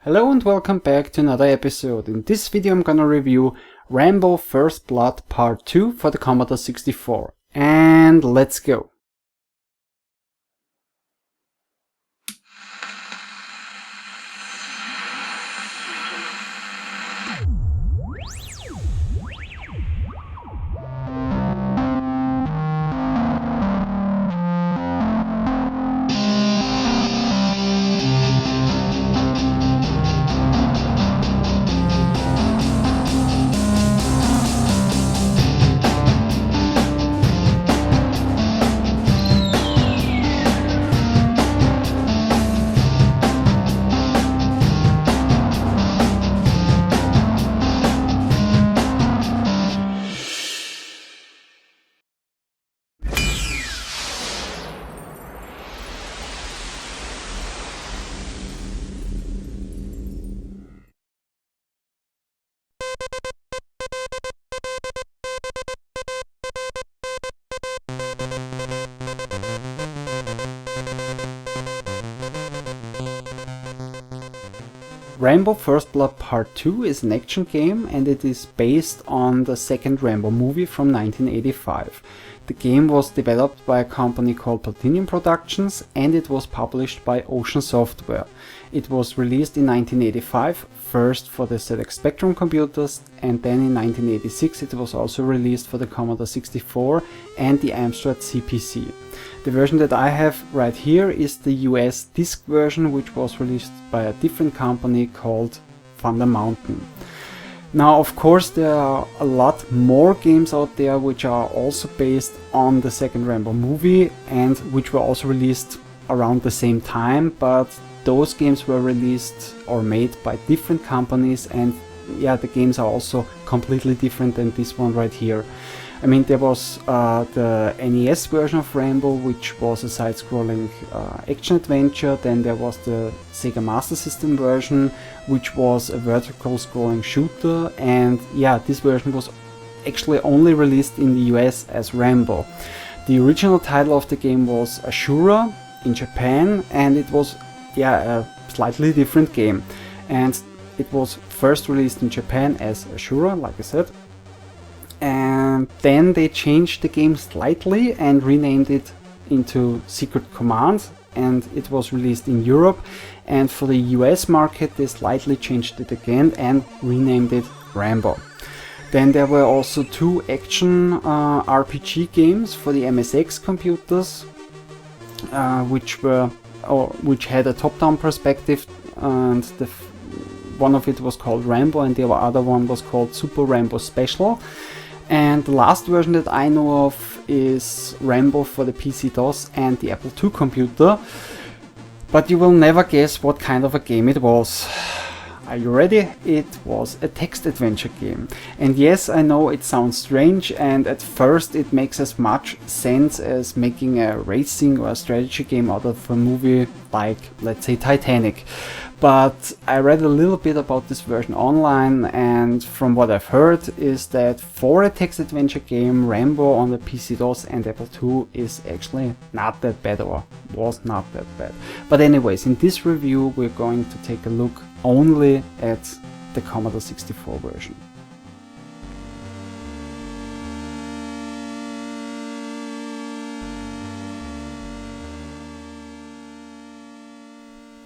Hello and welcome back to another episode. In this video I'm gonna review Rambo First Blood Part 2 for the Commodore 64. And let's go! Rambo First Blood Part 2 is an action game and it is based on the second Rambo movie from 1985. The game was developed by a company called Platinum Productions and it was published by Ocean Software. It was released in 1985, first for the ZX Spectrum computers, and then in 1986 it was also released for the Commodore 64 and the Amstrad CPC. The version that I have right here is the US disc version, which was released by a different company called Thunder Mountain. Now, of course, there are a lot more games out there which are also based on the second Rambo movie and which were also released around the same time, but those games were released or made by different companies, and yeah, the games are also completely different than this one right here. I mean, there was the NES version of Rambo, which was a side-scrolling action adventure. Then there was the Sega Master System version, which was a vertical scrolling shooter, and yeah, this version was actually only released in the US as Rambo. The original title of the game was Ashura in Japan, and it was a slightly different game. And it was first released in Japan as Ashura, like I said. And then they changed the game slightly and renamed it into Secret Command, and it was released in Europe. And for the US market they slightly changed it again and renamed it Rambo. Then there were also two action RPG games for the MSX computers, which had a top-down perspective, and one of it was called Rambo and the other one was called Super Rambo Special. And the last version that I know of is Rambo for the PC-DOS and the Apple II computer. But you will never guess what kind of a game it was. Are you ready? It was a text adventure game. And yes, I know it sounds strange, and at first it makes as much sense as making a racing or a strategy game out of a movie like, let's say, Titanic. But I read a little bit about this version online, and from what I've heard is that for a text adventure game, Rambo on the PC-DOS and Apple II is actually not that bad, or was not that bad. But anyways, in this review we're going to take a look only at the Commodore 64 version.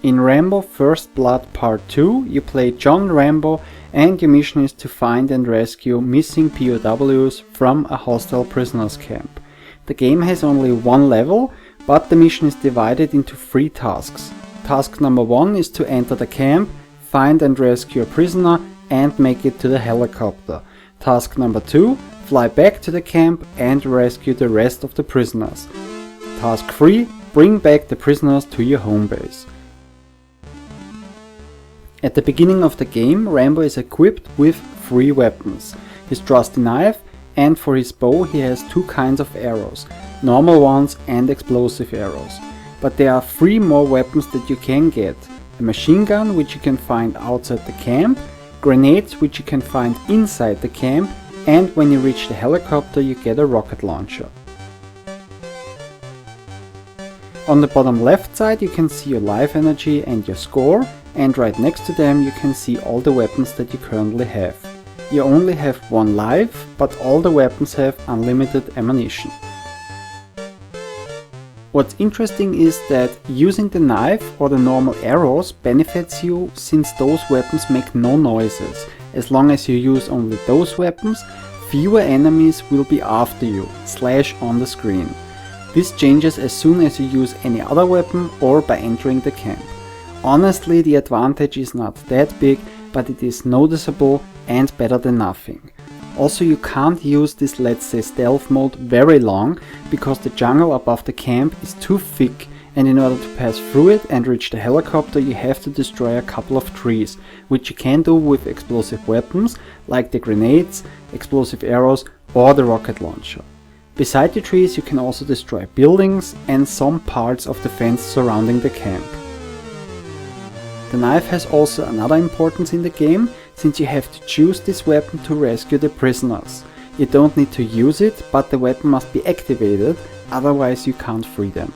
In Rambo First Blood Part 2, you play John Rambo, and your mission is to find and rescue missing POWs from a hostile prisoners camp. The game has only one level, but the mission is divided into 3 tasks. Task number 1 is to enter the camp, find and rescue a prisoner, and make it to the helicopter. Task number 2, fly back to the camp and rescue the rest of the prisoners. Task 3, bring back the prisoners to your home base. At the beginning of the game, Rambo is equipped with 3 weapons. His trusty knife, and for his bow he has 2 kinds of arrows, normal ones and explosive arrows. But there are 3 more weapons that you can get. A machine gun, which you can find outside the camp, grenades, which you can find inside the camp, and when you reach the helicopter you get a rocket launcher. On the bottom left side you can see your life energy and your score, and right next to them you can see all the weapons that you currently have. You only have one life, but all the weapons have unlimited ammunition. What's interesting is that using the knife or the normal arrows benefits you, since those weapons make no noises. As long as you use only those weapons, fewer enemies will be after you, / on the screen. This changes as soon as you use any other weapon or by entering the camp. Honestly, the advantage is not that big, but it is noticeable and better than nothing. Also, you can't use this, let's say, stealth mode very long, because the jungle above the camp is too thick, and in order to pass through it and reach the helicopter you have to destroy a couple of trees, which you can do with explosive weapons like the grenades, explosive arrows or the rocket launcher. Beside the trees you can also destroy buildings and some parts of the fence surrounding the camp. The knife has also another importance in the game, since you have to choose this weapon to rescue the prisoners. You don't need to use it, but the weapon must be activated, otherwise you can't free them.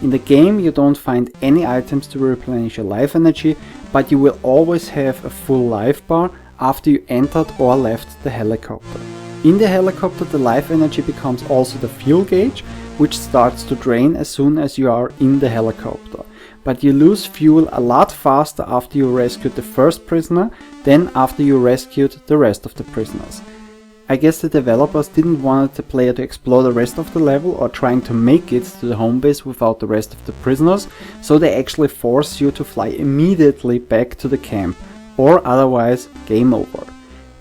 In the game you don't find any items to replenish your life energy, but you will always have a full life bar after you entered or left the helicopter. In the helicopter the life energy becomes also the fuel gauge, which starts to drain as soon as you are in the helicopter. But you lose fuel a lot faster after you rescued the first prisoner than after you rescued the rest of the prisoners. I guess the developers didn't want the player to explore the rest of the level or trying to make it to the home base without the rest of the prisoners, so they actually force you to fly immediately back to the camp, or otherwise game over.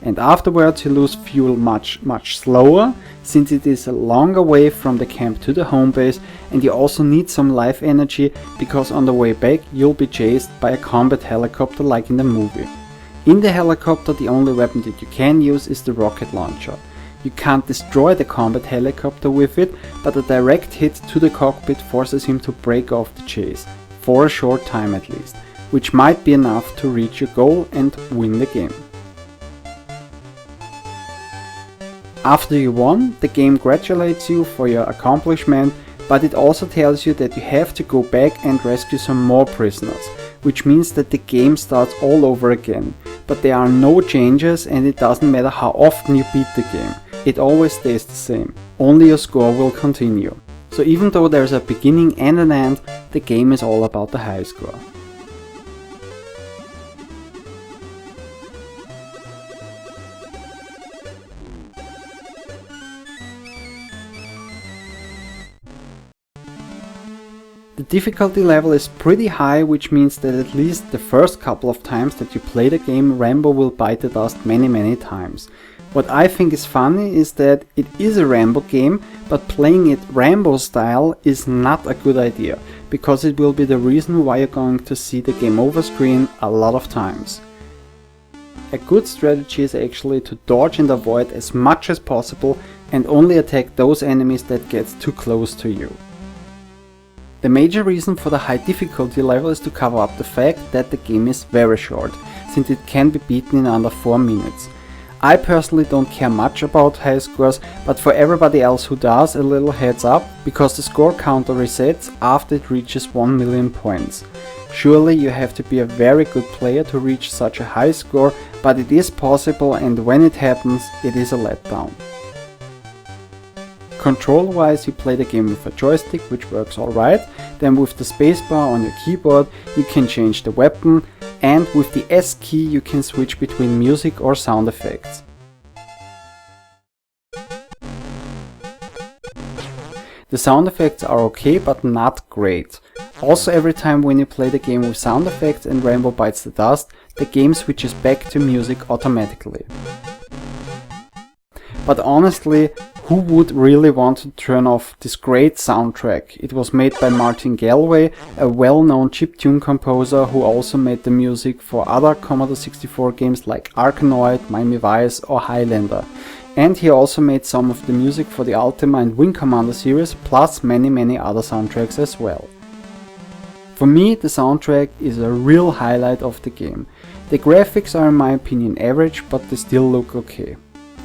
And afterwards you lose fuel much slower, since it is a longer way from the camp to the home base, and you also need some life energy, because on the way back you'll be chased by a combat helicopter like in the movie. In the helicopter the only weapon that you can use is the rocket launcher. You can't destroy the combat helicopter with it, but a direct hit to the cockpit forces him to break off the chase, for a short time at least, which might be enough to reach your goal and win the game. After you won, the game congratulates you for your accomplishment, but it also tells you that you have to go back and rescue some more prisoners, which means that the game starts all over again. But there are no changes, and it doesn't matter how often you beat the game, it always stays the same, only your score will continue. So even though there's a beginning and an end, the game is all about the high score. The difficulty level is pretty high, which means that at least the first couple of times that you play the game, Rambo will bite the dust many times. What I think is funny is that it is a Rambo game, but playing it Rambo style is not a good idea, because it will be the reason why you're going to see the game over screen a lot of times. A good strategy is actually to dodge and avoid as much as possible and only attack those enemies that get too close to you. The major reason for the high difficulty level is to cover up the fact that the game is very short, since it can be beaten in under 4 minutes. I personally don't care much about high scores, but for everybody else who does, a little heads up, because the score counter resets after it reaches 1 million points. Surely you have to be a very good player to reach such a high score, but it is possible, and when it happens, it is a letdown. Control wise you play the game with a joystick, which works alright, then with the spacebar on your keyboard you can change the weapon, and with the S key you can switch between music or sound effects. The sound effects are okay, but not great. Also, every time when you play the game with sound effects and Rambo bites the dust, the game switches back to music automatically. But honestly, who would really want to turn off this great soundtrack? It was made by Martin Galway, a well-known chiptune composer who also made the music for other Commodore 64 games like Arkanoid, Miami Vice or Highlander. And he also made some of the music for the Ultima and Wing Commander series, plus many other soundtracks as well. For me, the soundtrack is a real highlight of the game. The graphics are in my opinion average, but they still look okay.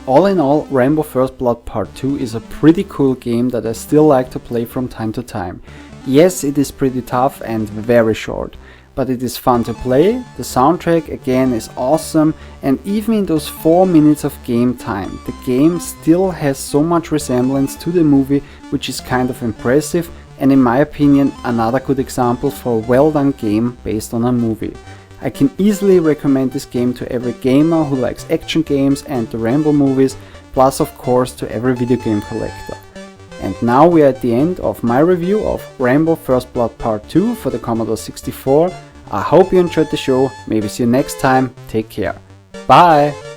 All in all, Rambo First Blood Part 2 is a pretty cool game that I still like to play from time to time. Yes, it is pretty tough and very short, but it is fun to play, the soundtrack again is awesome, and even in those 4 minutes of game time, the game still has so much resemblance to the movie, which is kind of impressive, and in my opinion another good example for a well done game based on a movie. I can easily recommend this game to every gamer who likes action games and the Rambo movies, plus of course to every video game collector. And now we are at the end of my review of Rambo First Blood Part 2 for the Commodore 64. I hope you enjoyed the show, maybe see you next time, take care. Bye!